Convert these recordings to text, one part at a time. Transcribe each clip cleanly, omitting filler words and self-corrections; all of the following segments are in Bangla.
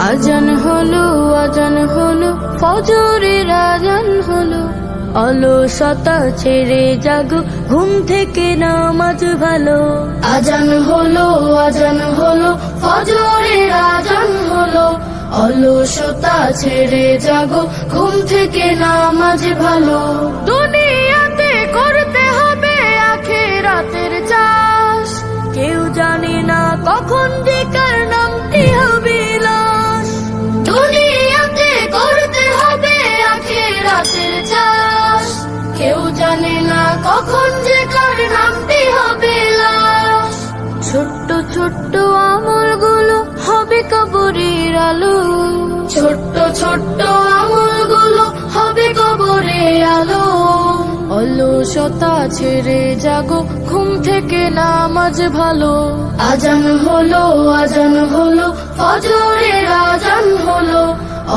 আজান হলো ফজরের আজান হলো, অলসতা ছেড়ে জাগো, ঘুম থেকে নামাজ ভালো। আজান হলো ফজরের আজান হলো, অলসতা ছেড়ে জাগো, ঘুম থেকে নামাজ ভালো। দুনিয়াতে করতে হবে আখিরাতের চাষ, কেউ জানে না কখন যে কার নামটি হবে লাশ। দুনিয়াতে করতে হবে আখিরাতের চাষ, কেউ জানে না কখন যে কার নামটি হবে লাশ। ছোট্ট ছোট্ট আমলগুলো হবে কবরের আলো, ছোট্ট ছোট্ট আমলগুলো হবে কবরের আলো। অলসতা ছেড়ে জাগো, ঘুম থেকে নামাজ ভালো। আজান হলো ফজরের আজান হলো,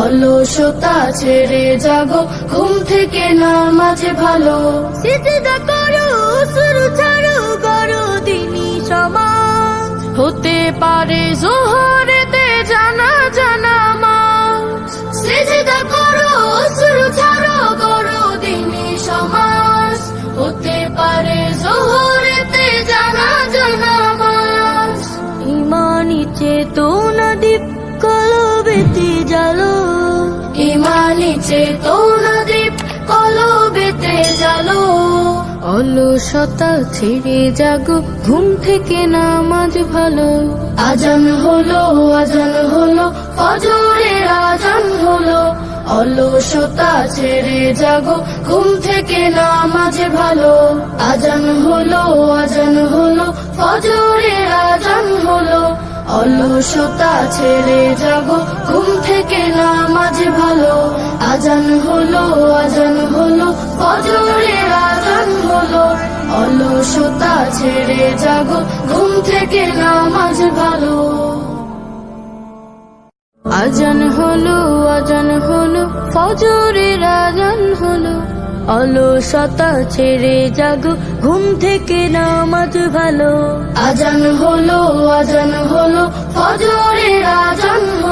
অলসতা ছেড়ে জাগো, ঘুম থেকে নামাজ ভালো। সিজদা করো, শুরু ছাড়ো, করো দিনী সমাজ, হতে পারে যোহরেতে জানাজা নামাজ। সিজদা করো, শুরু ছাড়ো, করো দিনী সমাজ, হতে পারে যোহরেতে জানাজা নামাজ। ইমানি চেতনা দীপ কলবেতে জ্বালো, ইমানি চেতনা দীপ কলবেতে জ্বালো। অলসতা ছেড়ে জাগো, ঘুম থেকে নামাজ ভালো। আজান হলো ফজরের আজান হলো, অলসতা ছেড়ে জাগো, ঘুম থেকে নামাজ ভালো। আজান হলো ফজরের আজান হলো, অলসতা ছেড়ে জাগো, ঘুম থেকে নামাজ ভালো। আজান হলো ফজরের আজান হলো, অলসতা ছেড়ে জাগো, ঘুম থেকে নামাজ ভালো। আজান হলো ফজরের আজান হলো, অলসতা ছেড়ে জাগো, ঘুম থেকে নামাজ ভালো। আজান হলো ফজরের আজান হলো।